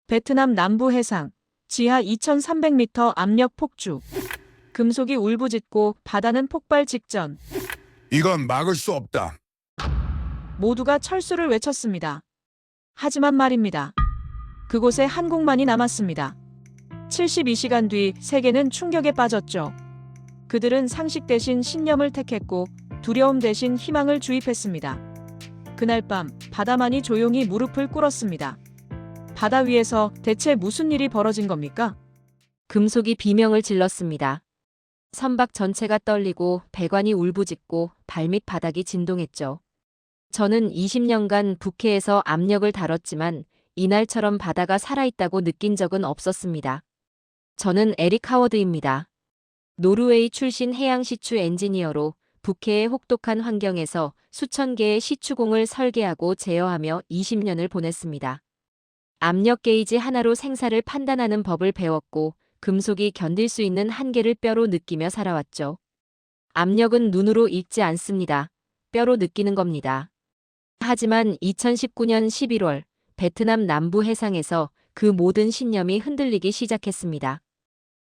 베트남 남부 해상, 지하 2,300m 압력 폭주. 금속이 울부짖고 바다는 폭발 직전. 이건 막을 수 없다. 모두가 철수를 외쳤습니다. 하지만 말입니다. 그곳에 한국만이 남았습니다. 72시간 뒤 세계는 충격에 빠졌죠. 그들은 상식 대신 신념을 택했고 두려움 대신 희망을 주입했습니다. 그날 밤 바다만이 조용히 무릎을 꿇었습니다. 바다 위에서 대체 무슨 일이 벌어진 겁니까? 금속이 비명을 질렀습니다. 선박 전체가 떨리고 배관이 울부짖고 발밑 바닥이 진동했죠. 저는 20년간 북해에서 압력을 다뤘지만 이날처럼 바다가 살아있다고 느낀 적은 없었습니다. 저는 에릭 하워드입니다. 노르웨이 출신 해양 시추 엔지니어로 북해의 혹독한 환경에서 수천 개의 시추공을 설계하고 제어하며 20년을 보냈습니다. 압력 게이지 하나로 생사를 판단하는 법을 배웠고 금속이 견딜 수 있는 한계를 뼈로 느끼며 살아왔죠. 압력은 눈으로 읽지 않습니다. 뼈로 느끼는 겁니다. 하지만 2019년 11월 베트남 남부 해상에서 그 모든 신념이 흔들리기 시작했습니다.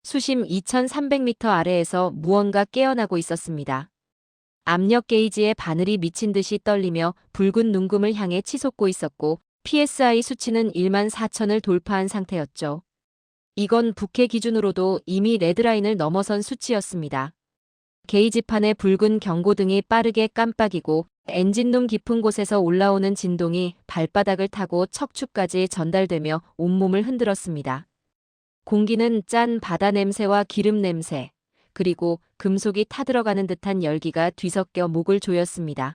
수심 2,300m 아래에서 무언가 깨어나고 있었습니다. 압력 게이지의 바늘이 미친 듯이 떨리며 붉은 눈금을 향해 치솟고 있었고 PSI 수치는 14,000을 돌파한 상태였죠. 이건 북해 기준으로도 이미 레드라인을 넘어선 수치였습니다. 게이지판의 붉은 경고등이 빠르게 깜빡이고 엔진룸 깊은 곳에서 올라오는 진동이 발바닥을 타고 척추까지 전달되며 온몸을 흔들었습니다. 공기는 짠 바다 냄새와 기름 냄새, 그리고 금속이 타들어가는 듯한 열기가 뒤섞여 목을 조였습니다.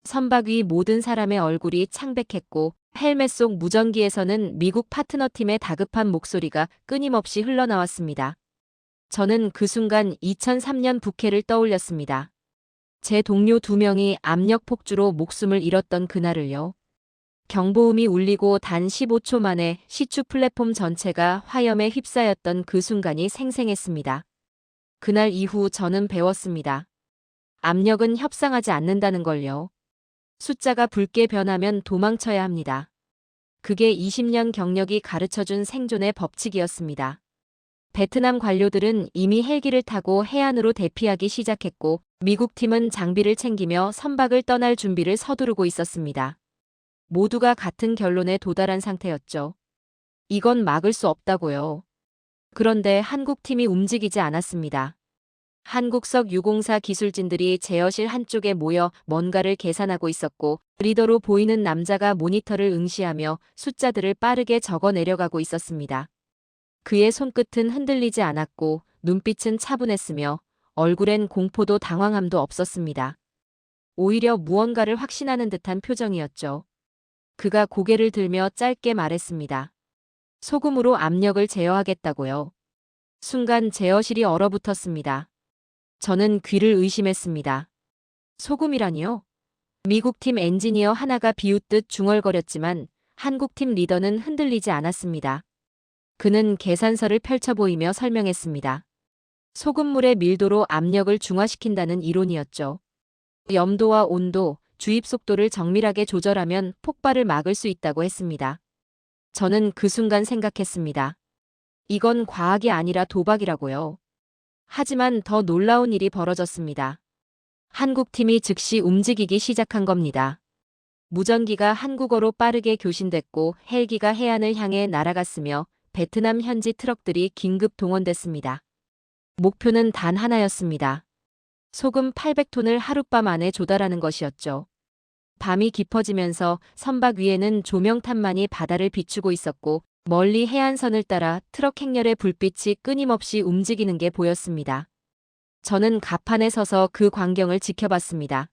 선박 위 모든 사람의 얼굴이 창백했고 헬멧 속 무전기에서는 미국 파트너팀의 다급한 목소리가 끊임없이 흘러나왔습니다. 저는 그 순간 2003년 북해를 떠올렸습니다. 제 동료 2명이 압력 폭주로 목숨을 잃었던 그날을요. 경보음이 울리고 단 15초 만에 시추 플랫폼 전체가 화염에 휩싸였던 그 순간이 생생했습니다. 그날 이후 저는 배웠습니다. 압력은 협상하지 않는다는 걸요. 숫자가 붉게 변하면 도망쳐야 합니다. 그게 20년 경력이 가르쳐준 생존의 법칙이었습니다. 베트남 관료들은 이미 헬기를 타고 해안으로 대피하기 시작했고 미국 팀은 장비를 챙기며 선박을 떠날 준비를 서두르고 있었습니다. 모두가 같은 결론에 도달한 상태였죠. 이건 막을 수 없다고요. 그런데 한국 팀이 움직이지 않았습니다. 한국석 유공사 기술진들이 제어실 한쪽에 모여 뭔가를 계산하고 있었고 리더로 보이는 남자가 모니터를 응시하며 숫자들을 빠르게 적어 내려가고 있었습니다. 그의 손끝은 흔들리지 않았고 눈빛은 차분했으며 얼굴엔 공포도 당황함도 없었습니다. 오히려 무언가를 확신하는 듯한 표정이었죠. 그가 고개를 들며 짧게 말했습니다. 소금으로 압력을 제어하겠다고요. 순간 제어실이 얼어붙었습니다. 저는 귀를 의심했습니다. 소금이라니요? 미국팀 엔지니어 하나가 비웃듯 중얼거렸지만 한국팀 리더는 흔들리지 않았습니다. 그는 계산서를 펼쳐 보이며 설명했습니다. 소금물의 밀도로 압력을 중화시킨다는 이론이었죠. 염도와 온도, 주입 속도를 정밀하게 조절하면 폭발을 막을 수 있다고 했습니다. 저는 그 순간 생각했습니다. 이건 과학이 아니라 도박이라고요. 하지만 더 놀라운 일이 벌어졌습니다. 한국팀이 즉시 움직이기 시작한 겁니다. 무전기가 한국어로 빠르게 교신됐고 헬기가 해안을 향해 날아갔으며 베트남 현지 트럭들이 긴급 동원됐습니다. 목표는 단 하나였습니다. 소금 800톤을 하룻밤 안에 조달하는 것이었죠. 밤이 깊어지면서 선박 위에는 조명탄만이 바다를 비추고 있었고 멀리 해안선을 따라 트럭 행렬의 불빛이 끊임없이 움직이는 게 보였습니다. 저는 갑판에 서서 그 광경을 지켜봤습니다.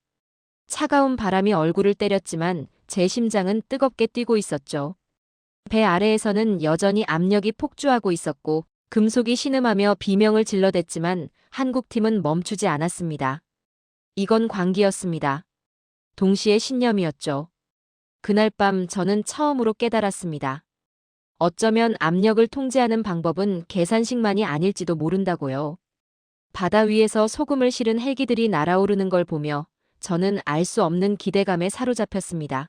차가운 바람이 얼굴을 때렸지만 제 심장은 뜨겁게 뛰고 있었죠. 배 아래에서는 여전히 압력이 폭주하고 있었고 금속이 신음하며 비명을 질러댔지만 한국팀은 멈추지 않았습니다. 이건 광기였습니다. 동시에 신념이었죠. 그날 밤 저는 처음으로 깨달았습니다. 어쩌면 압력을 통제하는 방법은 계산식만이 아닐지도 모른다고요. 바다 위에서 소금을 실은 헬기들이 날아오르는 걸 보며 저는 알 수 없는 기대감에 사로잡혔습니다.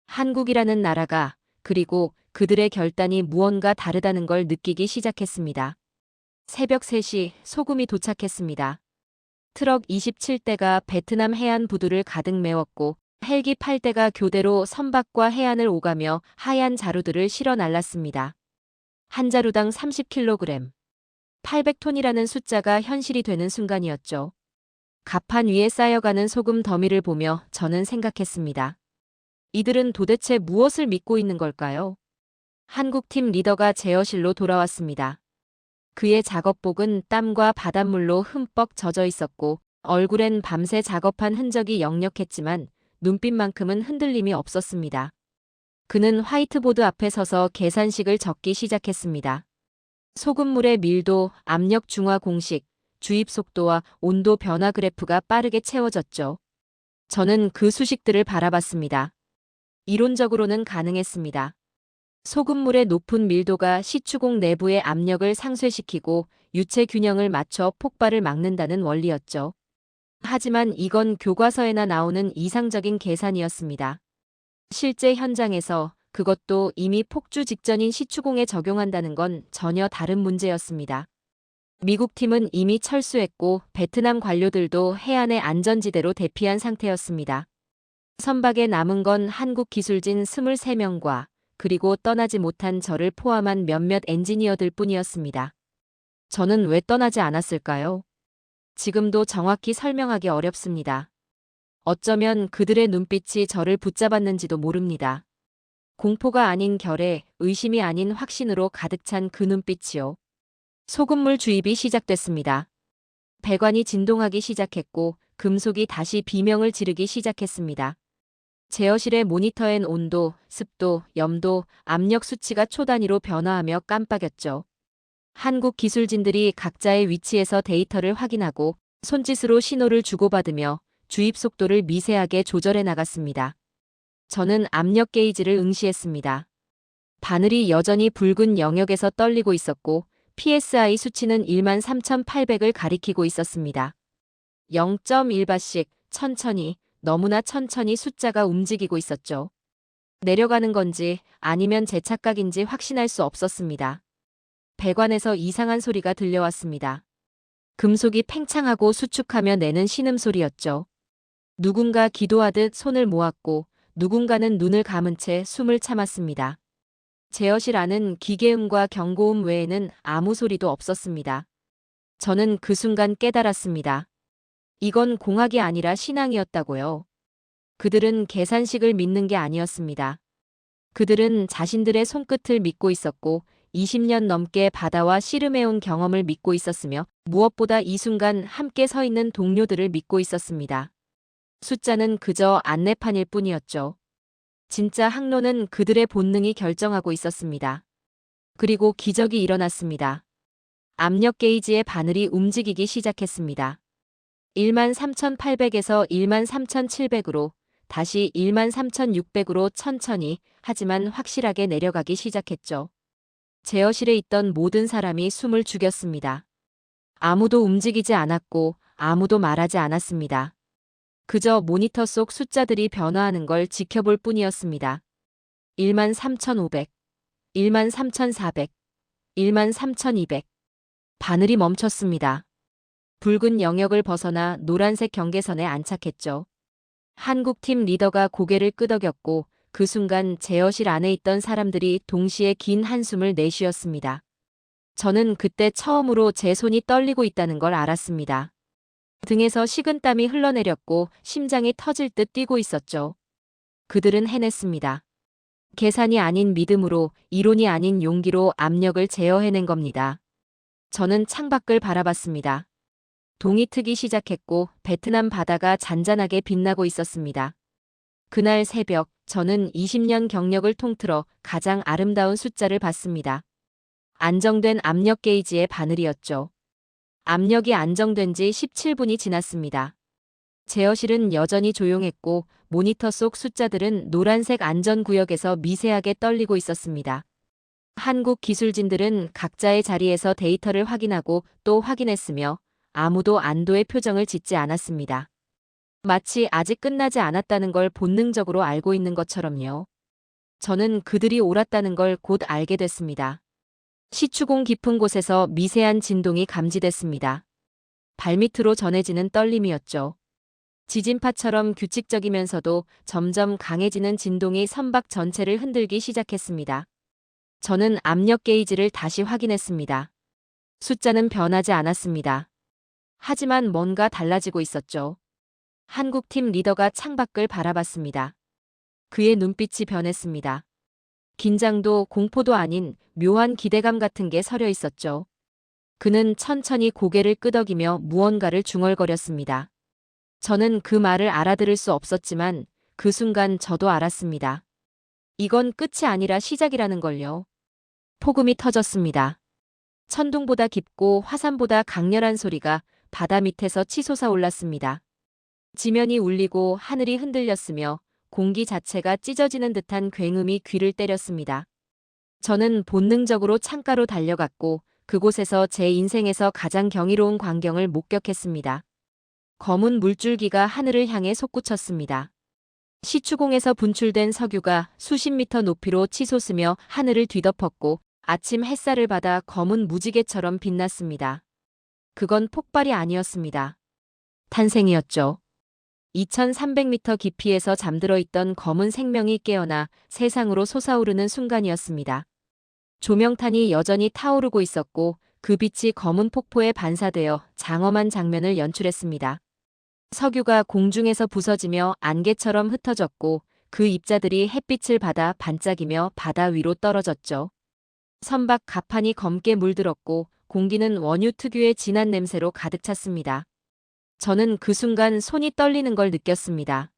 한국이라는 나라가 그리고 그들의 결단이 무언가 다르다는 걸 느끼기 시작했습니다. 새벽 3시 소금이 도착했습니다. 트럭 27대가 베트남 해안 부두를 가득 메웠고 헬기 8대가 교대로 선박과 해안을 오가며 하얀 자루들을 실어 날랐습니다. 한 자루당 30kg, 800톤이라는 숫자가 현실이 되는 순간이었죠. 갑판 위에 쌓여가는 소금 더미를 보며 저는 생각했습니다. 이들은 도대체 무엇을 믿고 있는 걸까요? 한국팀 리더가 제어실로 돌아왔습니다. 그의 작업복은 땀과 바닷물로 흠뻑 젖어 있었고 얼굴엔 밤새 작업한 흔적이 역력했지만 눈빛만큼은 흔들림이 없었습니다. 그는 화이트보드 앞에 서서 계산식을 적기 시작했습니다. 소금물의 밀도, 압력 중화 공식, 주입 속도와 온도 변화 그래프가 빠르게 채워졌죠. 저는 그 수식들을 바라봤습니다. 이론적으로는 가능했습니다. 소금물의 높은 밀도가 시추공 내부의 압력을 상쇄시키고 유체 균형을 맞춰 폭발을 막는다는 원리였죠. 하지만 이건 교과서에나 나오는 이상적인 계산이었습니다. 실제 현장에서 그것도 이미 폭주 직전인 시추공에 적용한다는 건 전혀 다른 문제였습니다. 미국 팀은 이미 철수했고 베트남 관료들도 해안의 안전지대로 대피한 상태였습니다. 선박에 남은 건 한국 기술진 23명과 그리고 떠나지 못한 저를 포함한 몇몇 엔지니어들 뿐이었습니다. 저는 왜 떠나지 않았을까요? 지금도 정확히 설명하기 어렵습니다. 어쩌면 그들의 눈빛이 저를 붙잡았는지도 모릅니다. 공포가 아닌 결의, 의심이 아닌 확신으로 가득 찬 그 눈빛이요. 소금물 주입이 시작됐습니다. 배관이 진동하기 시작했고 금속이 다시 비명을 지르기 시작했습니다. 제어실의 모니터엔 온도, 습도, 염도, 압력 수치가 초단위로 변화하며 깜빡였죠. 한국 기술진들이 각자의 위치에서 데이터를 확인하고 손짓으로 신호를 주고받으며 주입 속도를 미세하게 조절해 나갔습니다. 저는 압력 게이지를 응시했습니다. 바늘이 여전히 붉은 영역에서 떨리고 있었고 PSI 수치는 13,800을 가리키고 있었습니다. 0.1바씩 천천히, 너무나 천천히 숫자가 움직이고 있었죠. 내려가는 건지 아니면 제 착각인지 확신할 수 없었습니다. 배관에서 이상한 소리가 들려왔습니다. 금속이 팽창하고 수축하며 내는 신음소리였죠. 누군가 기도하듯 손을 모았고 누군가는 눈을 감은 채 숨을 참았습니다. 제어실 안은 기계음과 경고음 외에는 아무 소리도 없었습니다. 저는 그 순간 깨달았습니다. 이건 공학이 아니라 신앙이었다고요. 그들은 계산식을 믿는 게 아니었습니다. 그들은 자신들의 손끝을 믿고 있었고 20년 넘게 바다와 씨름해온 경험을 믿고 있었으며 무엇보다 이 순간 함께 서 있는 동료들을 믿고 있었습니다. 숫자는 그저 안내판일 뿐이었죠. 진짜 항로는 그들의 본능이 결정하고 있었습니다. 그리고 기적이 일어났습니다. 압력 게이지의 바늘이 움직이기 시작했습니다. 13,800에서 13,700으로 다시 13,600으로 천천히 하지만 확실하게 내려가기 시작했죠. 제어실에 있던 모든 사람이 숨을 죽였습니다. 아무도 움직이지 않았고 아무도 말하지 않았습니다. 그저 모니터 속 숫자들이 변화하는 걸 지켜볼 뿐이었습니다. 13,500, 13,400, 13,200. 바늘이 멈췄습니다. 붉은 영역을 벗어나 노란색 경계선에 안착했죠. 한국팀 리더가 고개를 끄덕였고 그 순간 제어실 안에 있던 사람들이 동시에 긴 한숨을 내쉬었습니다. 저는 그때 처음으로 제 손이 떨리고 있다는 걸 알았습니다. 등에서 식은땀이 흘러내렸고 심장이 터질 듯 뛰고 있었죠. 그들은 해냈습니다. 계산이 아닌 믿음으로, 이론이 아닌 용기로 압력을 제어해낸 겁니다. 저는 창밖을 바라봤습니다. 동이 트기 시작했고 베트남 바다가 잔잔하게 빛나고 있었습니다. 그날 새벽 저는 20년 경력을 통틀어 가장 아름다운 숫자를 봤습니다. 안정된 압력 게이지의 바늘이었죠. 압력이 안정된 지 17분이 지났습니다. 제어실은 여전히 조용했고 모니터 속 숫자들은 노란색 안전구역에서 미세하게 떨리고 있었습니다. 한국 기술진들은 각자의 자리에서 데이터를 확인하고 또 확인했으며 아무도 안도의 표정을 짓지 않았습니다. 마치 아직 끝나지 않았다는 걸 본능적으로 알고 있는 것처럼요. 저는 그들이 옳았다는 걸 곧 알게 됐습니다. 시추공 깊은 곳에서 미세한 진동이 감지됐습니다. 발밑으로 전해지는 떨림이었죠. 지진파처럼 규칙적이면서도 점점 강해지는 진동이 선박 전체를 흔들기 시작했습니다. 저는 압력 게이지를 다시 확인했습니다. 숫자는 변하지 않았습니다. 하지만 뭔가 달라지고 있었죠. 한국팀 리더가 창밖을 바라봤습니다. 그의 눈빛이 변했습니다. 긴장도 공포도 아닌 묘한 기대감 같은 게 서려 있었죠. 그는 천천히 고개를 끄덕이며 무언가를 중얼거렸습니다. 저는 그 말을 알아들을 수 없었지만 그 순간 저도 알았습니다. 이건 끝이 아니라 시작이라는 걸요. 폭음이 터졌습니다. 천둥보다 깊고 화산보다 강렬한 소리가 바다 밑에서 치솟아 올랐습니다. 지면이 울리고 하늘이 흔들렸으며 공기 자체가 찢어지는 듯한 굉음이 귀를 때렸습니다. 저는 본능적으로 창가로 달려갔고 그곳에서 제 인생에서 가장 경이로운 광경을 목격했습니다. 검은 물줄기가 하늘을 향해 솟구쳤습니다. 시추공에서 분출된 석유가 수십 미터 높이로 치솟으며 하늘을 뒤덮었고 아침 햇살을 받아 검은 무지개처럼 빛났습니다. 그건 폭발이 아니었습니다. 탄생이었죠. 2300m 깊이에서 잠들어 있던 검은 생명이 깨어나 세상으로 솟아오르는 순간이었습니다. 조명탄이 여전히 타오르고 있었고 그 빛이 검은 폭포에 반사되어 장엄한 장면을 연출했습니다. 석유가 공중에서 부서지며 안개처럼 흩어졌고 그 입자들이 햇빛을 받아 반짝이며 바다 위로 떨어졌죠. 선박 가판이 검게 물들었고 공기는 원유 특유의 진한 냄새로 가득 찼습니다. 저는 그 순간 손이 떨리는 걸 느꼈습니다.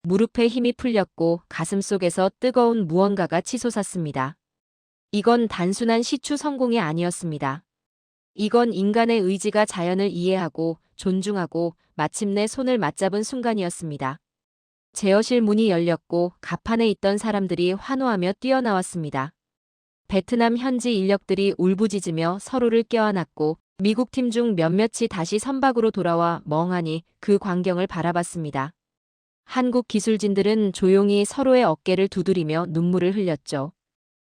무릎에 힘이 풀렸고 가슴속에서 뜨거운 무언가가 치솟았습니다. 이건 단순한 시추 성공이 아니었습니다. 이건 인간의 의지가 자연을 이해하고 존중하고 마침내 손을 맞잡은 순간이었습니다. 제어실 문이 열렸고 가판에 있던 사람들이 환호하며 뛰어나왔습니다. 베트남 현지 인력들이 울부짖으며 서로를 껴안았고 미국 팀 중 몇몇이 다시 선박으로 돌아와 멍하니 그 광경을 바라봤습니다. 한국 기술진들은 조용히 서로의 어깨를 두드리며 눈물을 흘렸죠.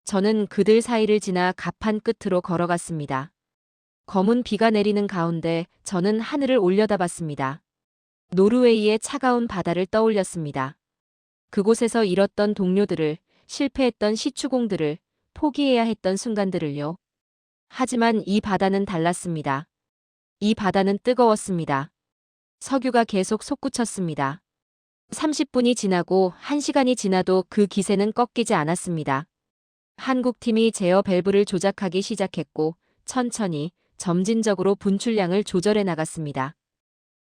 저는 그들 사이를 지나 가판 끝으로 걸어갔습니다. 검은 비가 내리는 가운데 저는 하늘을 올려다봤습니다. 노르웨이의 차가운 바다를 떠올렸습니다. 그곳에서 잃었던 동료들을, 실패했던 시추공들을, 포기해야 했던 순간들을요. 하지만 이 바다는 달랐습니다. 이 바다는 뜨거웠습니다. 석유가 계속 솟구쳤습니다. 30분이 지나고 1시간이 지나도 그 기세는 꺾이지 않았습니다. 한국팀이 제어 밸브를 조작하기 시작했고 천천히 점진적으로 분출량을 조절해 나갔습니다.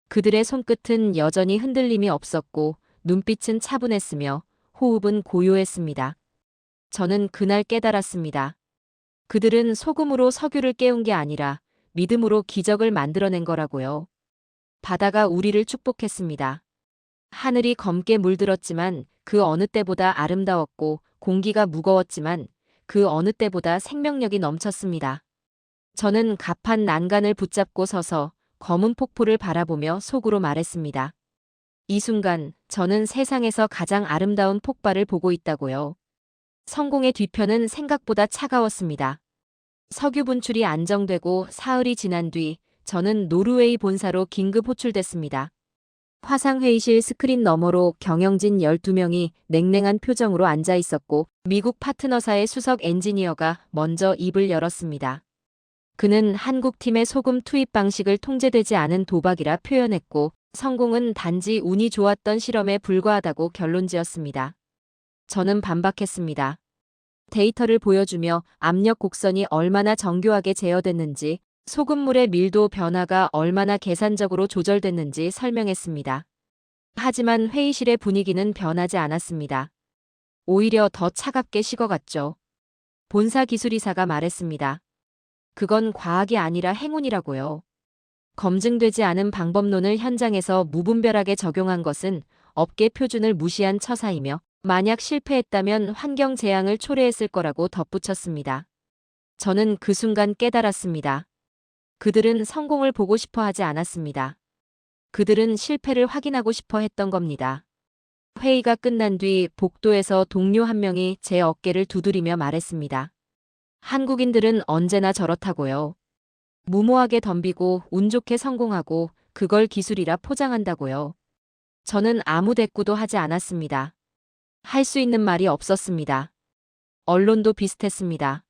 그들의 손끝은 여전히 흔들림이 없었고 눈빛은 차분했으며 호흡은 고요했습니다. 저는 그날 깨달았습니다. 그들은 소금으로 석유를 깨운 게 아니라 믿음으로 기적을 만들어낸 거라고요. 바다가 우리를 축복했습니다. 하늘이 검게 물들었지만 그 어느 때보다 아름다웠고 공기가 무거웠지만 그 어느 때보다 생명력이 넘쳤습니다. 저는 가판 난간을 붙잡고 서서 검은 폭포를 바라보며 속으로 말했습니다. 이 순간 저는 세상에서 가장 아름다운 폭발을 보고 있다고요. 성공의 뒤편은 생각보다 차가웠습니다. 석유 분출이 안정되고 사흘이 지난 뒤 저는 노르웨이 본사로 긴급 호출됐습니다. 화상회의실 스크린 너머로 경영진 12명이 냉랭한 표정으로 앉아 있었고 미국 파트너사의 수석 엔지니어가 먼저 입을 열었습니다. 그는 한국팀의 소금 투입 방식을 통제되지 않은 도박이라 표현했고 성공은 단지 운이 좋았던 실험에 불과하다고 결론지었습니다. 저는 반박했습니다. 데이터를 보여주며 압력 곡선이 얼마나 정교하게 제어됐는지, 소금물의 밀도 변화가 얼마나 계산적으로 조절됐는지 설명했습니다. 하지만 회의실의 분위기는 변하지 않았습니다. 오히려 더 차갑게 식어갔죠. 본사 기술이사가 말했습니다. 그건 과학이 아니라 행운이라고요. 검증되지 않은 방법론을 현장에서 무분별하게 적용한 것은 업계 표준을 무시한 처사이며 만약 실패했다면 환경 재앙을 초래했을 거라고 덧붙였습니다. 저는 그 순간 깨달았습니다. 그들은 성공을 보고 싶어 하지 않았습니다. 그들은 실패를 확인하고 싶어 했던 겁니다. 회의가 끝난 뒤 복도에서 동료 한 명이 제 어깨를 두드리며 말했습니다. 한국인들은 언제나 저렇다고요. 무모하게 덤비고 운 좋게 성공하고 그걸 기술이라 포장한다고요. 저는 아무 대꾸도 하지 않았습니다. 할 수 있는 말이 없었습니다. 언론도 비슷했습니다.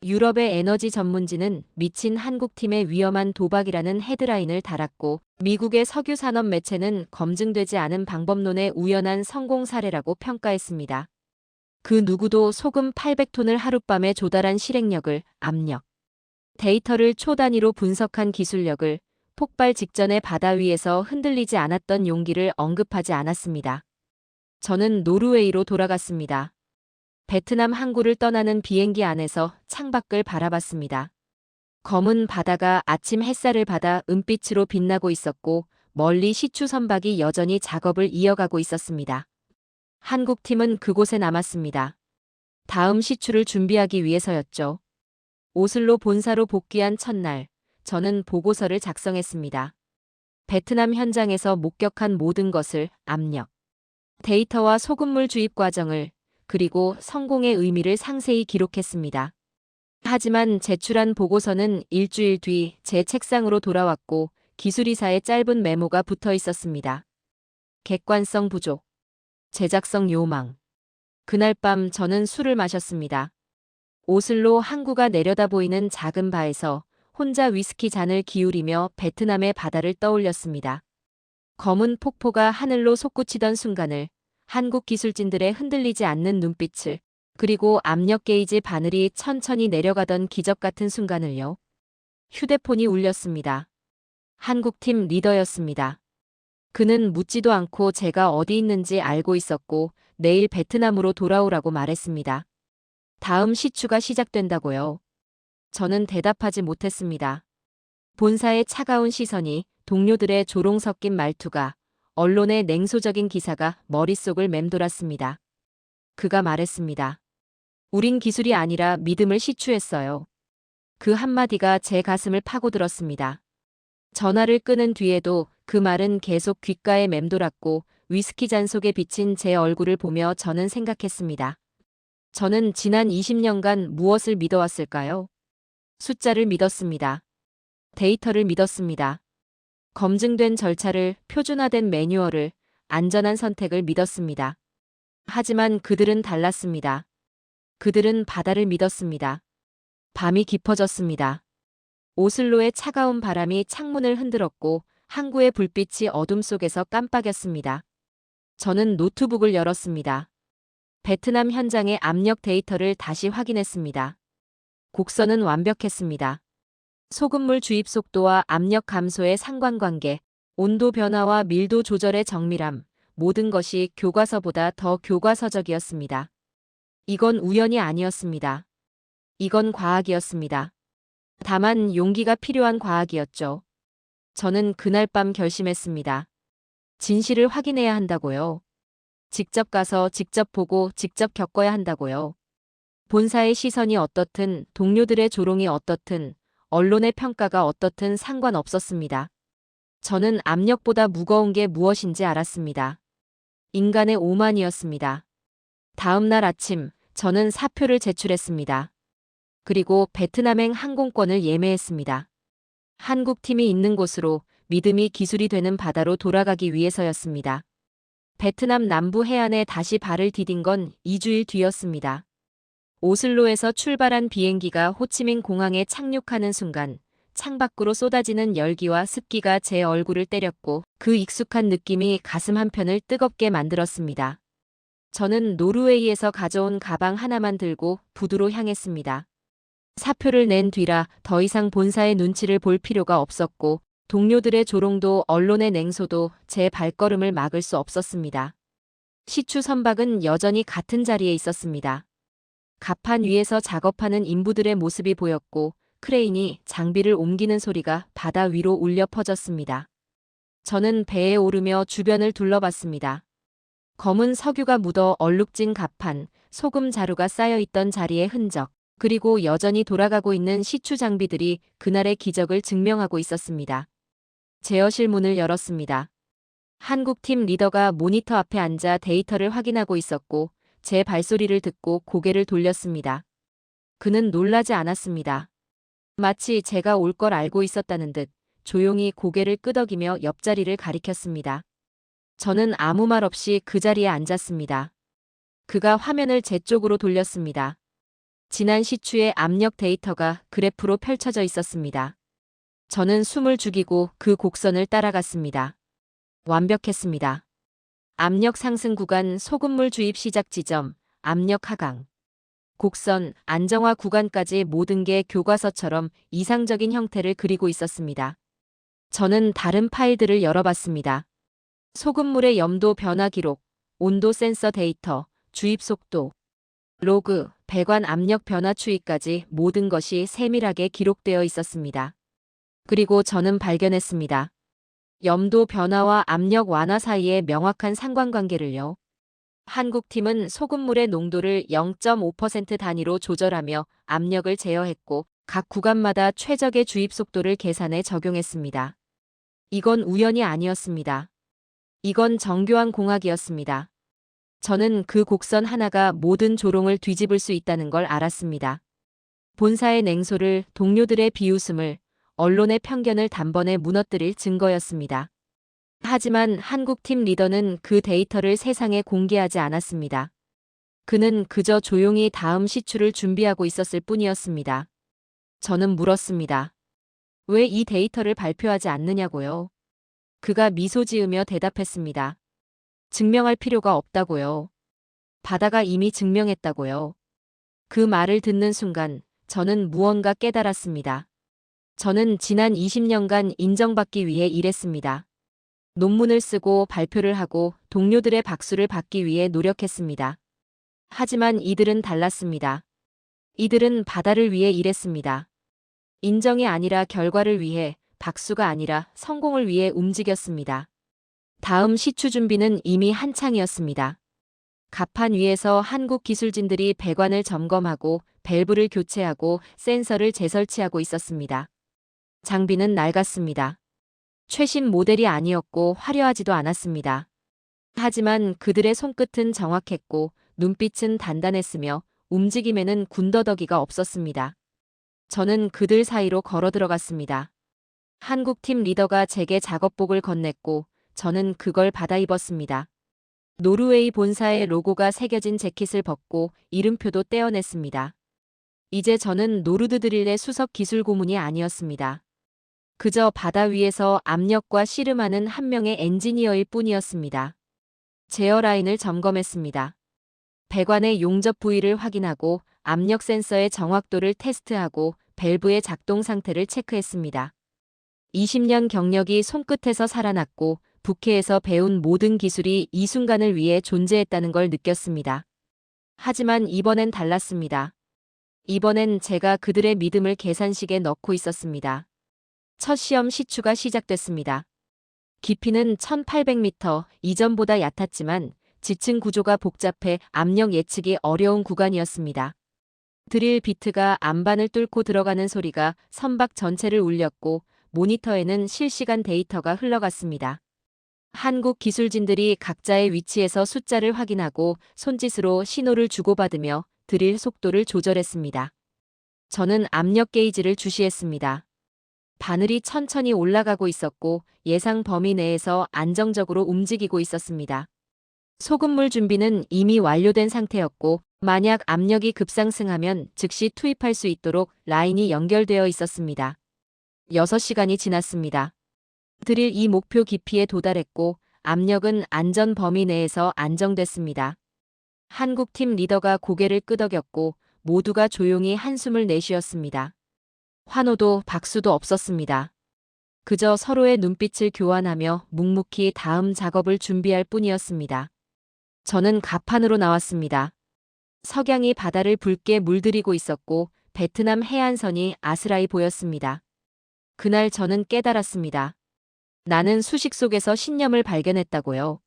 유럽의 에너지 전문지는 미친 한국팀의 위험한 도박이라는 헤드라인을 달았고, 미국의 석유 산업 매체는 검증되지 않은 방법론의 우연한 성공 사례라고 평가했습니다. 그 누구도 소금 800톤을 하룻밤에 조달한 실행력을, 압력, 데이터를 초 단위로 분석한 기술력을, 폭발 직전의 바다 위에서 흔들리지 않았던 용기를 언급하지 않았습니다. 저는 노르웨이로 돌아갔습니다. 베트남 항구를 떠나는 비행기 안에서 창밖을 바라봤습니다. 검은 바다가 아침 햇살을 받아 은빛으로 빛나고 있었고, 멀리 시추 선박이 여전히 작업을 이어가고 있었습니다. 한국팀은 그곳에 남았습니다. 다음 시추를 준비하기 위해서였죠. 오슬로 본사로 복귀한 첫날, 저는 보고서를 작성했습니다. 베트남 현장에서 목격한 모든 것을, 압력, 데이터와 소금물 주입 과정을, 그리고 성공의 의미를 상세히 기록했습니다. 하지만 제출한 보고서는 일주일 뒤 제 책상으로 돌아왔고, 기술이사의 짧은 메모가 붙어 있었습니다. 객관성 부족, 제작성 요망. 그날 밤 저는 술을 마셨습니다. 오슬로 항구가 내려다 보이는 작은 바에서 혼자 위스키 잔을 기울이며 베트남의 바다를 떠올렸습니다. 검은 폭포가 하늘로 솟구치던 순간을, 한국 기술진들의 흔들리지 않는 눈빛을, 그리고 압력 게이지 바늘이 천천히 내려가던 기적 같은 순간을요. 휴대폰이 울렸습니다. 한국팀 리더였습니다. 그는 묻지도 않고 제가 어디 있는지 알고 있었고, 내일 베트남으로 돌아오라고 말했습니다. 다음 시추가 시작된다고요. 저는 대답하지 못했습니다. 본사의 차가운 시선이, 동료들의 조롱 섞인 말투가, 언론의 냉소적인 기사가 머릿속을 맴돌았습니다. 그가 말했습니다. 우린 기술이 아니라 믿음을 시추했어요. 그 한마디가 제 가슴을 파고들었습니다. 전화를 끊은 뒤에도 그 말은 계속 귓가에 맴돌았고, 위스키 잔 속에 비친 제 얼굴을 보며 저는 생각했습니다. 저는 지난 20년간 무엇을 믿어왔을까요? 숫자를 믿었습니다. 데이터를 믿었습니다. 검증된 절차를, 표준화된 매뉴얼을, 안전한 선택을 믿었습니다. 하지만 그들은 달랐습니다. 그들은 바다를 믿었습니다. 밤이 깊어졌습니다. 오슬로의 차가운 바람이 창문을 흔들었고, 항구의 불빛이 어둠 속에서 깜빡였습니다. 저는 노트북을 열었습니다. 베트남 현장의 압력 데이터를 다시 확인했습니다. 곡선은 완벽했습니다. 소금물 주입 속도와 압력 감소의 상관관계, 온도 변화와 밀도 조절의 정밀함, 모든 것이 교과서보다 더 교과서적이었습니다. 이건 우연이 아니었습니다. 이건 과학이었습니다. 다만 용기가 필요한 과학이었죠. 저는 그날 밤 결심했습니다. 진실을 확인해야 한다고요. 직접 가서 직접 보고 직접 겪어야 한다고요. 본사의 시선이 어떻든, 동료들의 조롱이 어떻든, 언론의 평가가 어떻든 상관없었습니다. 저는 압력보다 무거운 게 무엇인지 알았습니다. 인간의 오만이었습니다. 다음 날 아침, 저는 사표를 제출했습니다. 그리고 베트남행 항공권을 예매했습니다. 한국팀이 있는 곳으로, 믿음이 기술이 되는 바다로 돌아가기 위해서였습니다. 베트남 남부 해안에 다시 발을 디딘 건 2주일 뒤였습니다. 오슬로에서 출발한 비행기가 호치민 공항에 착륙하는 순간, 창밖으로 쏟아지는 열기와 습기가 제 얼굴을 때렸고, 그 익숙한 느낌이 가슴 한편을 뜨겁게 만들었습니다. 저는 노르웨이에서 가져온 가방 하나만 들고 부두로 향했습니다. 사표를 낸 뒤라 더 이상 본사의 눈치를 볼 필요가 없었고, 동료들의 조롱도 언론의 냉소도 제 발걸음을 막을 수 없었습니다. 시추 선박은 여전히 같은 자리에 있었습니다. 갑판 위에서 작업하는 인부들의 모습이 보였고, 크레인이 장비를 옮기는 소리가 바다 위로 울려 퍼졌습니다. 저는 배에 오르며 주변을 둘러봤습니다. 검은 석유가 묻어 얼룩진 갑판, 소금 자루가 쌓여있던 자리의 흔적, 그리고 여전히 돌아가고 있는 시추 장비들이 그날의 기적을 증명하고 있었습니다. 제어실 문을 열었습니다. 한국팀 리더가 모니터 앞에 앉아 데이터를 확인하고 있었고 제 발소리를 듣고 고개를 돌렸습니다. 그는 놀라지 않았습니다. 마치 제가 올 걸 알고 있었다는 듯 조용히 고개를 끄덕이며 옆자리를 가리켰습니다. 저는 아무 말 없이 그 자리에 앉았습니다. 그가 화면을 제 쪽으로 돌렸습니다. 지난 시추의 압력 데이터가 그래프로 펼쳐져 있었습니다. 저는 숨을 죽이고 그 곡선을 따라갔습니다. 완벽했습니다. 압력 상승 구간 소금물 주입 시작 지점, 압력 하강. 곡선, 안정화 구간까지 모든 게 교과서처럼 이상적인 형태를 그리고 있었습니다. 저는 다른 파일들을 열어봤습니다. 소금물의 염도 변화 기록, 온도 센서 데이터, 주입 속도, 로그, 배관 압력 변화 추이까지 모든 것이 세밀하게 기록되어 있었습니다. 그리고 저는 발견했습니다. 염도 변화와 압력 완화 사이의 명확한 상관관계를요. 한국팀은 소금물의 농도를 0.5% 단위로 조절하며 압력을 제어했고 각 구간마다 최적의 주입 속도를 계산해 적용했습니다. 이건 우연이 아니었습니다. 이건 정교한 공학이었습니다. 저는 그 곡선 하나가 모든 조롱을 뒤집을 수 있다는 걸 알았습니다. 본사의 냉소를, 동료들의 비웃음을, 언론의 편견을 단번에 무너뜨릴 증거였습니다. 하지만 한국팀 리더는 그 데이터를 세상에 공개하지 않았습니다. 그는 그저 조용히 다음 시추를 준비하고 있었을 뿐이었습니다. 저는 물었습니다. 왜 이 데이터를 발표하지 않느냐고요? 그가 미소 지으며 대답했습니다. 증명할 필요가 없다고요. 바다가 이미 증명했다고요. 그 말을 듣는 순간 저는 무언가 깨달았습니다. 저는 지난 20년간 인정받기 위해 일했습니다. 논문을 쓰고 발표를 하고 동료들의 박수를 받기 위해 노력했습니다. 하지만 이들은 달랐습니다. 이들은 바다를 위해 일했습니다. 인정이 아니라 결과를 위해, 박수가 아니라 성공을 위해 움직였습니다. 다음 시추 준비는 이미 한창이었습니다. 갑판 위에서 한국 기술진들이 배관을 점검하고 밸브를 교체하고 센서를 재설치하고 있었습니다. 장비는 낡았습니다. 최신 모델이 아니었고 화려하지도 않았습니다. 하지만 그들의 손끝은 정확했고 눈빛은 단단했으며 움직임에는 군더더기가 없었습니다. 저는 그들 사이로 걸어 들어갔습니다. 한국팀 리더가 제게 작업복을 건넸고 저는 그걸 받아 입었습니다. 노르웨이 본사의 로고가 새겨진 재킷을 벗고 이름표도 떼어냈습니다. 이제 저는 노르드드릴의 수석 기술 고문이 아니었습니다. 그저 바다 위에서 압력과 씨름하는 한 명의 엔지니어일 뿐이었습니다. 제어 라인을 점검했습니다. 배관의 용접 부위를 확인하고 압력 센서의 정확도를 테스트하고 밸브의 작동 상태를 체크했습니다. 20년 경력이 손끝에서 살아났고 부캐에서 배운 모든 기술이 이 순간을 위해 존재했다는 걸 느꼈습니다. 하지만 이번엔 달랐습니다. 이번엔 제가 그들의 믿음을 계산식에 넣고 있었습니다. 첫 시험 시추가 시작됐습니다. 깊이는 1800m, 이전보다 얕았지만 지층 구조가 복잡해 압력 예측이 어려운 구간이었습니다. 드릴 비트가 안반을 뚫고 들어가는 소리가 선박 전체를 울렸고 모니터에는 실시간 데이터가 흘러갔습니다. 한국 기술진들이 각자의 위치에서 숫자를 확인하고 손짓으로 신호를 주고받으며 드릴 속도를 조절했습니다. 저는 압력 게이지를 주시했습니다. 바늘이 천천히 올라가고 있었고 예상 범위 내에서 안정적으로 움직이고 있었습니다. 소금물 준비는 이미 완료된 상태였고 만약 압력이 급상승하면 즉시 투입할 수 있도록 라인이 연결되어 있었습니다. 6시간이 지났습니다. 드릴 이 목표 깊이에 도달했고 압력은 안전 범위 내에서 안정됐습니다. 한국팀 리더가 고개를 끄덕였고 모두가 조용히 한숨을 내쉬었습니다. 환호도 박수도 없었습니다. 그저 서로의 눈빛을 교환하며 묵묵히 다음 작업을 준비할 뿐이었습니다. 저는 갑판으로 나왔습니다. 석양이 바다를 붉게 물들이고 있었고 베트남 해안선이 아스라이 보였습니다. 그날 저는 깨달았습니다. 나는 수식 속에서 신념을 발견했다고요.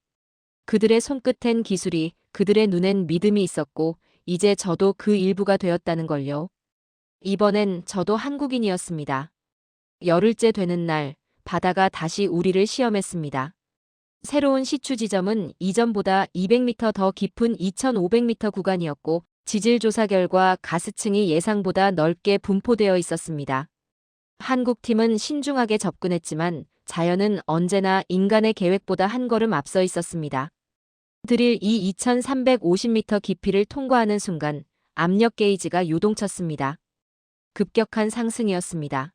그들의 손끝엔 기술이, 그들의 눈엔 믿음이 있었고 이제 저도 그 일부가 되었다는 걸요. 이번엔 저도 한국인이었습니다. 열흘째 되는 날, 바다가 다시 우리를 시험했습니다. 새로운 시추 지점은 이전보다 200m 더 깊은 2,500m 구간이었고 지질 조사 결과 가스층이 예상보다 넓게 분포되어 있었습니다. 한국팀은 신중하게 접근했지만 자연은 언제나 인간의 계획보다 한 걸음 앞서 있었습니다. 드릴 이 2,350m 깊이를 통과하는 순간 압력 게이지가 요동쳤습니다. 급격한 상승이었습니다.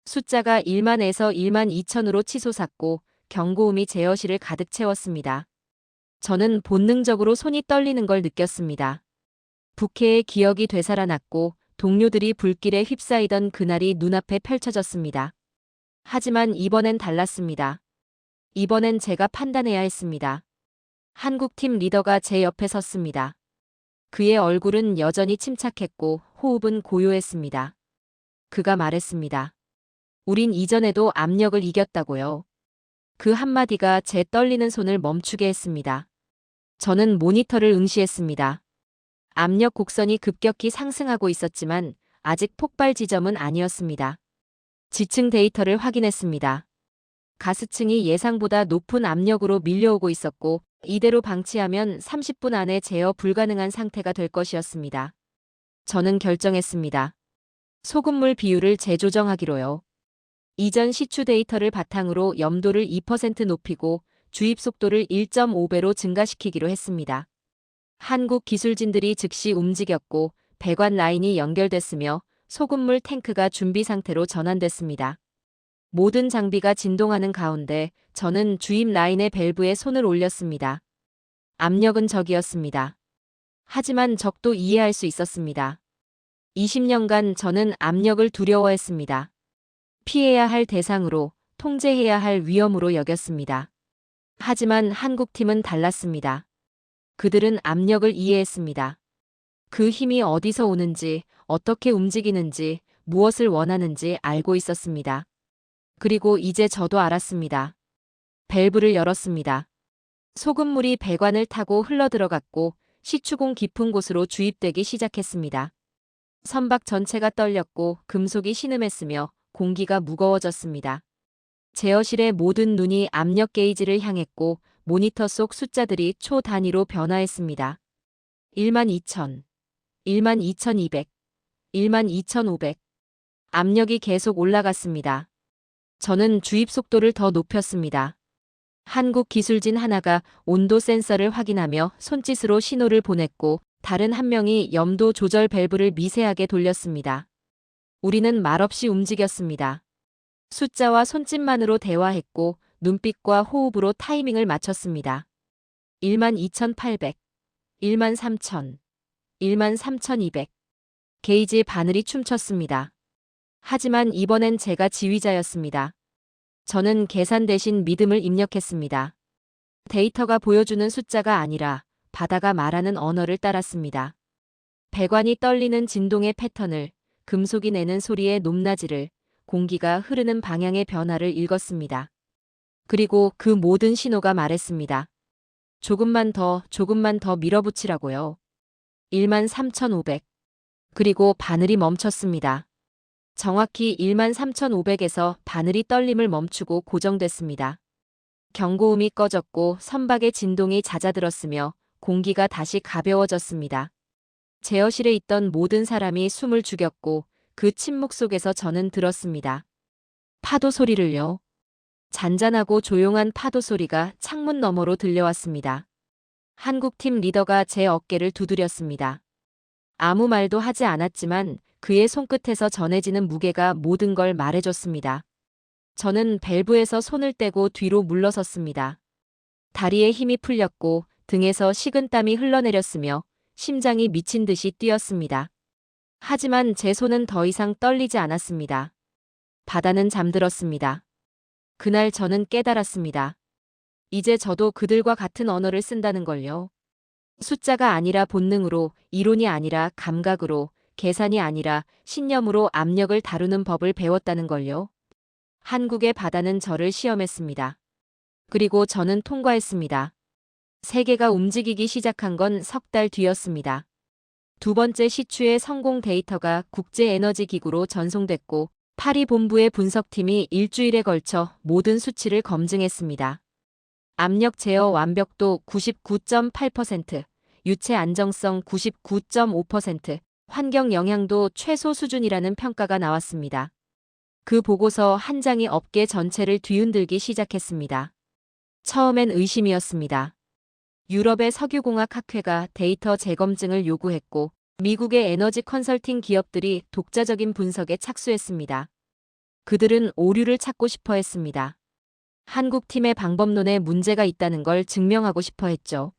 숫자가 1만에서 1만 2천으로 치솟았고 경고음이 제어실을 가득 채웠습니다. 저는 본능적으로 손이 떨리는 걸 느꼈습니다. 북해의 기억이 되살아났고 동료들이 불길에 휩싸이던 그날이 눈앞에 펼쳐졌습니다. 하지만 이번엔 달랐습니다. 이번엔 제가 판단해야 했습니다. 한국팀 리더가 제 옆에 섰습니다. 그의 얼굴은 여전히 침착했고 호흡은 고요했습니다. 그가 말했습니다. 우린 이전에도 압력을 이겼다고요. 그 한마디가 제 떨리는 손을 멈추게 했습니다. 저는 모니터를 응시했습니다. 압력 곡선이 급격히 상승하고 있었지만 아직 폭발 지점은 아니었습니다. 지층 데이터를 확인했습니다. 가스층이 예상보다 높은 압력으로 밀려오고 있었고 이대로 방치하면 30분 안에 제어 불가능한 상태가 될 것이었습니다. 저는 결정했습니다. 소금물 비율을 재조정하기로요. 이전 시추 데이터를 바탕으로 염도를 2% 높이고 주입 속도를 1.5배로 증가시키기로 했습니다. 한국 기술진들이 즉시 움직였고 배관 라인이 연결됐으며 소금물 탱크가 준비 상태로 전환됐습니다. 모든 장비가 진동하는 가운데 저는 주입 라인의 밸브에 손을 올렸습니다. 압력은 적이었습니다. 하지만 적도 이해할 수 있었습니다. 20년간 저는 압력을 두려워했습니다. 피해야 할 대상으로, 통제해야 할 위험으로 여겼습니다. 하지만 한국팀은 달랐습니다. 그들은 압력을 이해했습니다. 그 힘이 어디서 오는지, 어떻게 움직이는지, 무엇을 원하는지 알고 있었습니다. 그리고 이제 저도 알았습니다. 밸브를 열었습니다. 소금물이 배관을 타고 흘러들어갔고 시추공 깊은 곳으로 주입되기 시작했습니다. 선박 전체가 떨렸고 금속이 신음했으며 공기가 무거워졌습니다. 제어실의 모든 눈이 압력 게이지를 향했고 모니터 속 숫자들이 초 단위로 변화했습니다. 12,000, 12,200, 12,500. 압력이 계속 올라갔습니다. 저는 주입 속도를 더 높였습니다. 한국 기술진 하나가 온도 센서를 확인하며 손짓으로 신호를 보냈고 다른 한 명이 염도 조절 밸브를 미세하게 돌렸습니다. 우리는 말없이 움직였습니다. 숫자와 손짓만으로 대화했고 눈빛과 호흡으로 타이밍을 맞췄습니다. 12,800, 13,000, 13,200. 게이지 바늘이 춤췄습니다. 하지만 이번엔 제가 지휘자였습니다. 저는 계산 대신 믿음을 입력했습니다. 데이터가 보여주는 숫자가 아니라 바다가 말하는 언어를 따랐습니다. 배관이 떨리는 진동의 패턴을, 금속이 내는 소리의 높낮이를, 공기가 흐르는 방향의 변화를 읽었습니다. 그리고 그 모든 신호가 말했습니다. 조금만 더 밀어붙이라고요. 13,500. 그리고 바늘이 멈췄습니다. 정확히 13,500에서 바늘이 떨림을 멈추고 고정됐습니다. 경고음이 꺼졌고 선박의 진동이 잦아들었으며 공기가 다시 가벼워졌습니다. 제어실에 있던 모든 사람이 숨을 죽였고 그 침묵 속에서 저는 들었습니다. 파도 소리를요. 잔잔하고 조용한 파도 소리가 창문 너머로 들려왔습니다. 한국팀 리더가 제 어깨를 두드렸습니다. 아무 말도 하지 않았지만 그의 손끝에서 전해지는 무게가 모든 걸 말해줬습니다. 저는 밸브에서 손을 떼고 뒤로 물러섰습니다. 다리에 힘이 풀렸고 등에서 식은땀이 흘러내렸으며 심장이 미친 듯이 뛰었습니다. 하지만 제 손은 더 이상 떨리지 않았습니다. 바다는 잠들었습니다. 그날 저는 깨달았습니다. 이제 저도 그들과 같은 언어를 쓴다는 걸요. 숫자가 아니라 본능으로, 이론이 아니라 감각으로, 계산이 아니라 신념으로 압력을 다루는 법을 배웠다는 걸요. 한국의 바다는 저를 시험했습니다. 그리고 저는 통과했습니다. 세계가 움직이기 시작한 건 석 달 뒤였습니다. 두 번째 시추의 성공 데이터가 국제에너지기구로 전송됐고 파리 본부의 분석팀이 일주일에 걸쳐 모든 수치를 검증했습니다. 압력 제어 완벽도 99.8%, 유체 안정성 99.5%, 환경 영향도 최소 수준이라는 평가가 나왔습니다. 그 보고서 한 장이 업계 전체를 뒤흔들기 시작했습니다. 처음엔 의심이었습니다. 유럽의 석유공학학회가 데이터 재검증을 요구했고 미국의 에너지 컨설팅 기업들이 독자적인 분석에 착수했습니다. 그들은 오류를 찾고 싶어 했습니다. 한국 팀의 방법론에 문제가 있다는 걸 증명하고 싶어 했죠.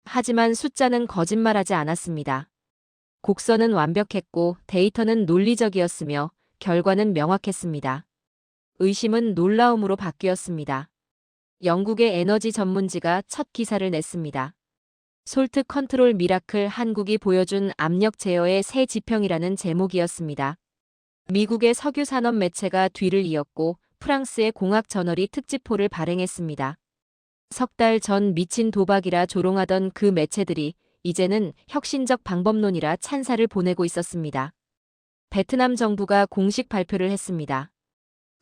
하지만 숫자는 거짓말하지 않았습니다. 곡선은 완벽했고 데이터는 논리적이었으며 결과는 명확했습니다. 의심은 놀라움으로 바뀌었습니다. 영국의 에너지 전문지가 첫 기사를 냈습니다. 솔트 컨트롤 미라클 한국이 보여준 압력 제어의 새 지평이라는 제목이었습니다. 미국의 석유 산업 매체가 뒤를 이었고 프랑스의 공학 저널이 특집포를 발행했습니다. 석 달 전 미친 도박이라 조롱하던 그 매체들이 이제는 혁신적 방법론이라 찬사를 보내고 있었습니다. 베트남 정부가 공식 발표를 했습니다.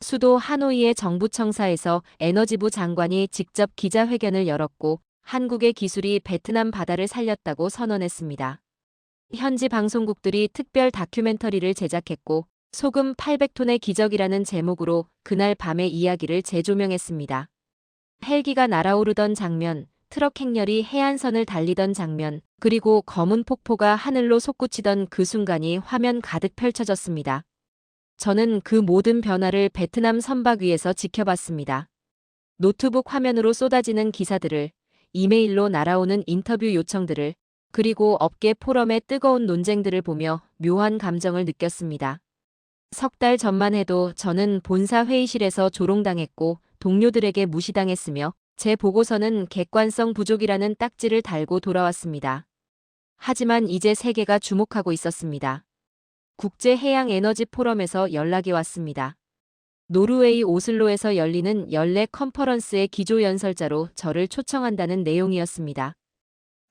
수도 하노이의 정부 청사에서 에너지부 장관이 직접 기자회견을 열었고 한국의 기술이 베트남 바다를 살렸다고 선언했습니다. 현지 방송국들이 특별 다큐멘터리를 제작했고 소금 800톤의 기적이라는 제목으로 그날 밤의 이야기를 재조명했습니다. 헬기가 날아오르던 장면, 트럭 행렬이 해안선을 달리던 장면, 그리고 검은 폭포가 하늘로 솟구치던 그 순간이 화면 가득 펼쳐졌습니다. 저는 그 모든 변화를 베트남 선박 위에서 지켜봤습니다. 노트북 화면으로 쏟아지는 기사들을, 이메일로 날아오는 인터뷰 요청들을, 그리고 업계 포럼의 뜨거운 논쟁들을 보며 묘한 감정을 느꼈습니다. 석 달 전만 해도 저는 본사 회의실에서 조롱당했고 동료들에게 무시당했으며 제 보고서는 객관성 부족이라는 딱지를 달고 돌아왔습니다. 하지만 이제 세계가 주목하고 있었습니다. 국제해양에너지 포럼에서 연락이 왔습니다. 노르웨이 오슬로에서 열리는 연례 컨퍼런스의 기조연설자로 저를 초청한다는 내용이었습니다.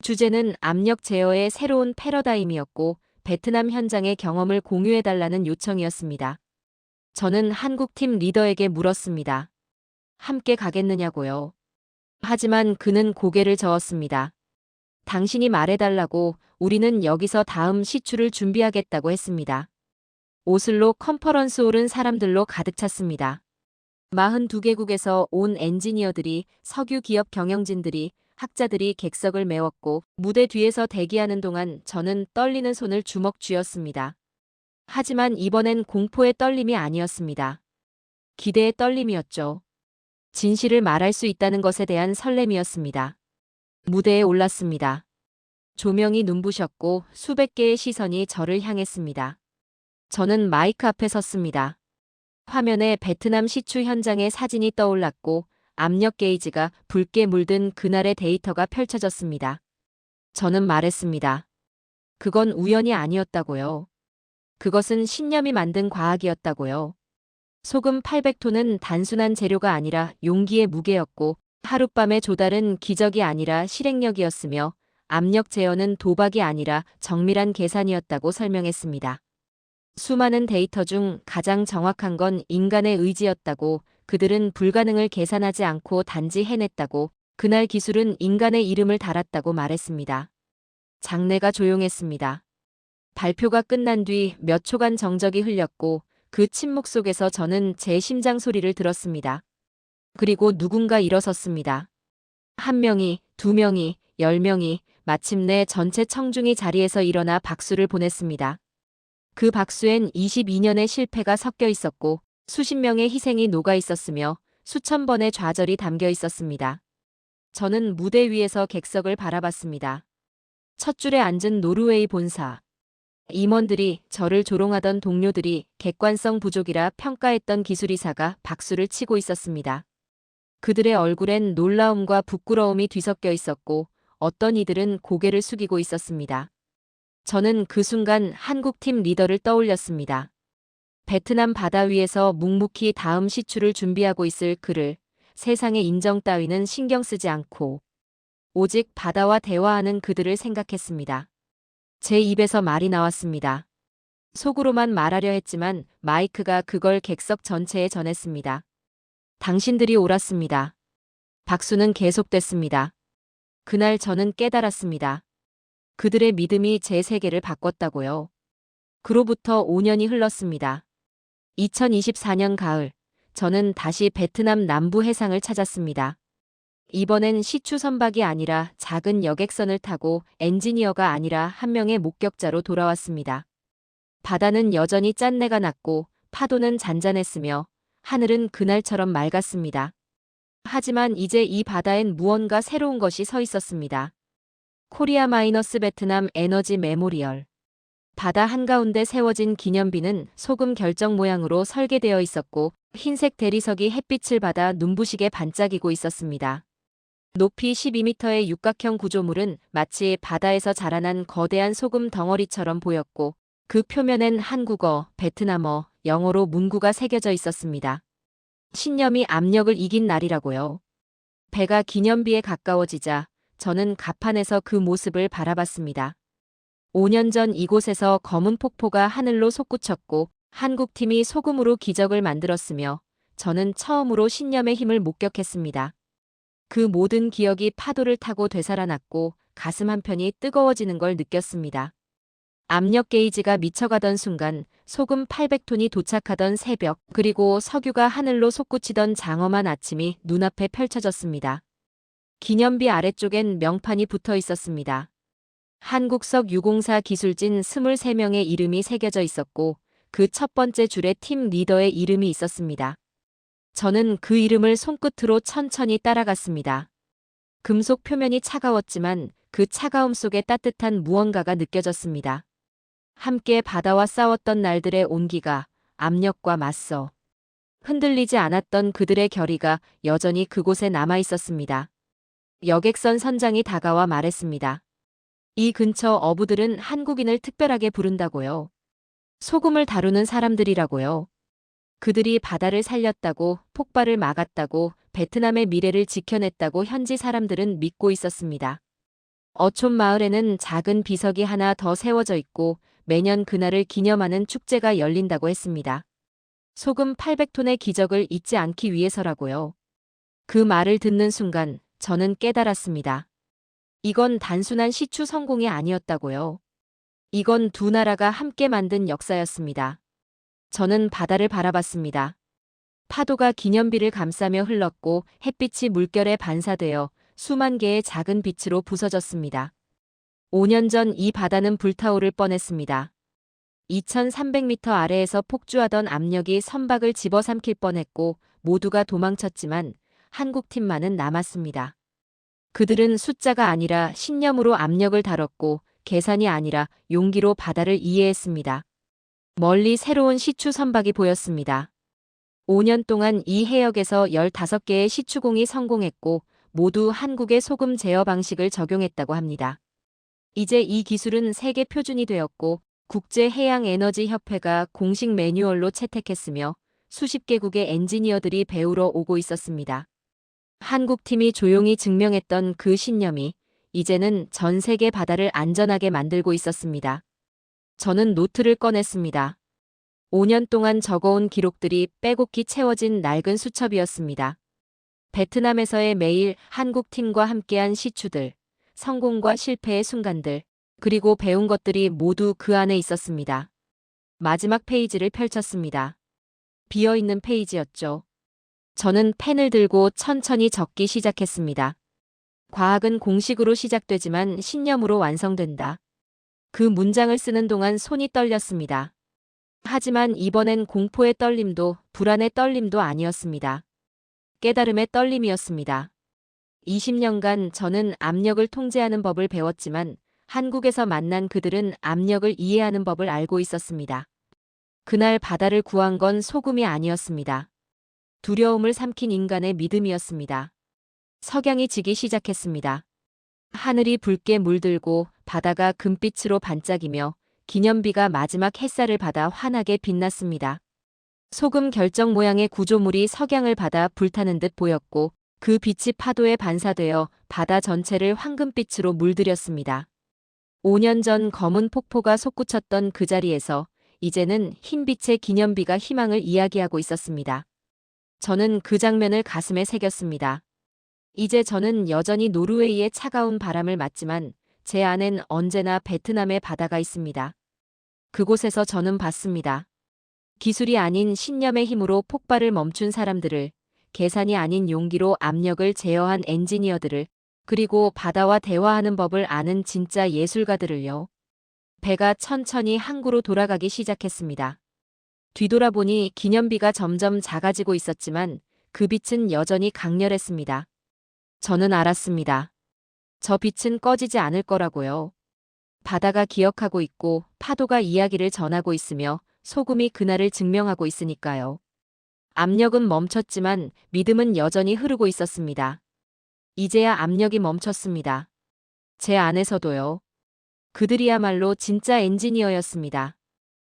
주제는 압력 제어의 새로운 패러다임이었고 베트남 현장의 경험을 공유해달라는 요청이었습니다. 저는 한국팀 리더에게 물었습니다. 함께 가겠느냐고요. 하지만 그는 고개를 저었습니다. 당신이 말해달라고 우리는 여기서 다음 시추를 준비하겠다고 했습니다. 오슬로 컨퍼런스홀은 사람들로 가득 찼습니다. 42개국에서 온 엔지니어들이, 석유 기업 경영진들이, 학자들이 객석을 메웠고 무대 뒤에서 대기하는 동안 저는 떨리는 손을 주먹 쥐었습니다. 하지만 이번엔 공포의 떨림이 아니었습니다. 기대의 떨림이었죠. 진실을 말할 수 있다는 것에 대한 설렘이었습니다. 무대에 올랐습니다. 조명이 눈부셨고 수백 개의 시선이 저를 향했습니다. 저는 마이크 앞에 섰습니다. 화면에 베트남 시추 현장의 사진이 떠올랐고 압력 게이지가 붉게 물든 그날의 데이터가 펼쳐졌습니다. 저는 말했습니다. 그건 우연이 아니었다고요. 그것은 신념이 만든 과학이었다고요. 소금 800톤은 단순한 재료가 아니라 용기의 무게였고 하룻밤의 조달은 기적이 아니라 실행력이었으며 압력 제어는 도박이 아니라 정밀한 계산이었다고 설명했습니다. 수많은 데이터 중 가장 정확한 건 인간의 의지였다고, 그들은 불가능을 계산하지 않고 단지 해냈다고, 그날 기술은 인간의 이름을 달았다고 말했습니다. 장내가 조용했습니다. 발표가 끝난 뒤 몇 초간 정적이 흘렸고 그 침묵 속에서 저는 제 심장 소리를 들었습니다. 그리고 누군가 일어섰습니다. 한 명이, 두 명이, 10명이, 마침내 전체 청중이 자리에서 일어나 박수를 보냈습니다. 그 박수엔 22년의 실패가 섞여 있었고 수십 명의 희생이 녹아 있었으며 수천 번의 좌절이 담겨 있었습니다. 저는 무대 위에서 객석을 바라봤습니다. 첫 줄에 앉은 노르웨이 본사. 임원들이, 저를 조롱하던 동료들이, 객관성 부족이라 평가했던 기술이사가 박수를 치고 있었습니다. 그들의 얼굴엔 놀라움과 부끄러움이 뒤섞여 있었고 어떤 이들은 고개를 숙이고 있었습니다. 저는 그 순간 한국팀 리더를 떠올렸습니다. 베트남 바다 위에서 묵묵히 다음 시추를 준비하고 있을 그를, 세상의 인정 따위는 신경 쓰지 않고 오직 바다와 대화하는 그들을 생각했습니다. 제 입에서 말이 나왔습니다. 속으로만 말하려 했지만 마이크가 그걸 객석 전체에 전했습니다. 당신들이 옳았습니다. 박수는 계속됐습니다. 그날 저는 깨달았습니다. 그들의 믿음이 제 세계를 바꿨다고요. 그로부터 5년이 흘렀습니다. 2024년 가을, 저는 다시 베트남 남부 해상을 찾았습니다. 이번엔 시추 선박이 아니라 작은 여객선을 타고 엔지니어가 아니라 한 명의 목격자로 돌아왔습니다. 바다는 여전히 짠내가 났고 파도는 잔잔했으며 하늘은 그날처럼 맑았습니다. 하지만 이제 이 바다엔 무언가 새로운 것이 서 있었습니다. 코리아 마이너스 베트남 에너지 메모리얼. 바다 한가운데 세워진 기념비는 소금 결정 모양으로 설계되어 있었고 흰색 대리석이 햇빛을 받아 눈부시게 반짝이고 있었습니다. 높이 12m의 육각형 구조물은 마치 바다에서 자라난 거대한 소금 덩어리처럼 보였고 그 표면엔 한국어, 베트남어, 영어로 문구가 새겨져 있었습니다. 신념이 압력을 이긴 날이라고요. 배가 기념비에 가까워지자 저는 갑판에서 그 모습을 바라봤습니다. 5년 전 이곳에서 검은 폭포가 하늘로 솟구쳤고 한국팀이 소금으로 기적을 만들었으며 저는 처음으로 신념의 힘을 목격했습니다. 그 모든 기억이 파도를 타고 되살아났고 가슴 한편이 뜨거워지는 걸 느꼈습니다. 압력 게이지가 미쳐가던 순간 소금 800톤이 도착하던 새벽 그리고 석유가 하늘로 솟구치던 장엄한 아침이 눈앞에 펼쳐졌습니다. 기념비 아래쪽엔 명판이 붙어 있었습니다. 한국석 유공사 기술진 23명의 이름이 새겨져 있었고 그 첫 번째 줄에 팀 리더의 이름이 있었습니다. 저는 그 이름을 손끝으로 천천히 따라갔습니다. 금속 표면이 차가웠지만 그 차가움 속에 따뜻한 무언가가 느껴졌습니다. 함께 바다와 싸웠던 날들의 온기가 압력과 맞서 흔들리지 않았던 그들의 결의가 여전히 그곳에 남아 있었습니다. 여객선 선장이 다가와 말했습니다. 이 근처 어부들은 한국인을 특별하게 부른다고요. 소금을 다루는 사람들이라고요. 그들이 바다를 살렸다고, 폭발을 막았다고, 베트남의 미래를 지켜냈다고 현지 사람들은 믿고 있었습니다. 어촌 마을에는 작은 비석이 하나 더 세워져 있고 매년 그날을 기념하는 축제가 열린다고 했습니다. 소금 800톤의 기적을 잊지 않기 위해서라고요. 그 말을 듣는 순간 저는 깨달았습니다. 이건 단순한 시추 성공이 아니었다고요. 이건 두 나라가 함께 만든 역사였습니다. 저는 바다를 바라봤습니다. 파도가 기념비를 감싸며 흘렀고 햇빛이 물결에 반사되어 수만 개의 작은 빛으로 부서졌습니다. 5년 전 이 바다는 불타오를 뻔했습니다. 2300m 아래에서 폭주하던 압력이 선박을 집어삼킬 뻔했고 모두가 도망쳤지만 한국팀만은 남았습니다. 그들은 숫자가 아니라 신념으로 압력을 다뤘고 계산이 아니라 용기로 바다를 이해했습니다. 멀리 새로운 시추 선박이 보였습니다. 5년 동안 이 해역에서 15개의 시추공이 성공했고 모두 한국의 소금 제어 방식을 적용했다고 합니다. 이제 이 기술은 세계 표준이 되었고 국제해양에너지협회가 공식 매뉴얼로 채택했으며 수십 개국의 엔지니어들이 배우러 오고 있었습니다. 한국팀이 조용히 증명했던 그 신념이 이제는 전 세계 바다를 안전하게 만들고 있었습니다. 저는 노트를 꺼냈습니다. 5년 동안 적어온 기록들이 빼곡히 채워진 낡은 수첩이었습니다. 베트남에서의 매일 한국팀과 함께한 시추들, 성공과 실패의 순간들, 그리고 배운 것들이 모두 그 안에 있었습니다. 마지막 페이지를 펼쳤습니다. 비어있는 페이지였죠. 저는 펜을 들고 천천히 적기 시작했습니다. 과학은 공식으로 시작되지만 신념으로 완성된다. 그 문장을 쓰는 동안 손이 떨렸습니다. 하지만 이번엔 공포의 떨림도 불안의 떨림도 아니었습니다. 깨달음의 떨림이었습니다. 20년간 저는 압력을 통제하는 법을 배웠지만 한국에서 만난 그들은 압력을 이해하는 법을 알고 있었습니다. 그날 바다를 구한 건 소금이 아니었습니다. 두려움을 삼킨 인간의 믿음이었습니다. 석양이 지기 시작했습니다. 하늘이 붉게 물들고 바다가 금빛으로 반짝이며 기념비가 마지막 햇살을 받아 환하게 빛났습니다. 소금 결정 모양의 구조물이 석양을 받아 불타는 듯 보였고 그 빛이 파도에 반사되어 바다 전체를 황금빛으로 물들였습니다. 5년 전 검은 폭포가 솟구쳤던 그 자리에서 이제는 흰빛의 기념비가 희망을 이야기하고 있었습니다. 저는 그 장면을 가슴에 새겼습니다. 이제 저는 여전히 노르웨이의 차가운 바람을 맞지만 제 안엔 언제나 베트남의 바다가 있습니다. 그곳에서 저는 봤습니다. 기술이 아닌 신념의 힘으로 폭발을 멈춘 사람들을, 계산이 아닌 용기로 압력을 제어한 엔지니어들을, 그리고 바다와 대화하는 법을 아는 진짜 예술가들을요. 배가 천천히 항구로 돌아가기 시작했습니다. 뒤돌아보니 기념비가 점점 작아지고 있었지만 그 빛은 여전히 강렬했습니다. 저는 알았습니다. 저 빛은 꺼지지 않을 거라고요. 바다가 기억하고 있고 파도가 이야기를 전하고 있으며 소금이 그날을 증명하고 있으니까요. 압력은 멈췄지만 믿음은 여전히 흐르고 있었습니다. 이제야 압력이 멈췄습니다. 제 안에서도요. 그들이야말로 진짜 엔지니어였습니다.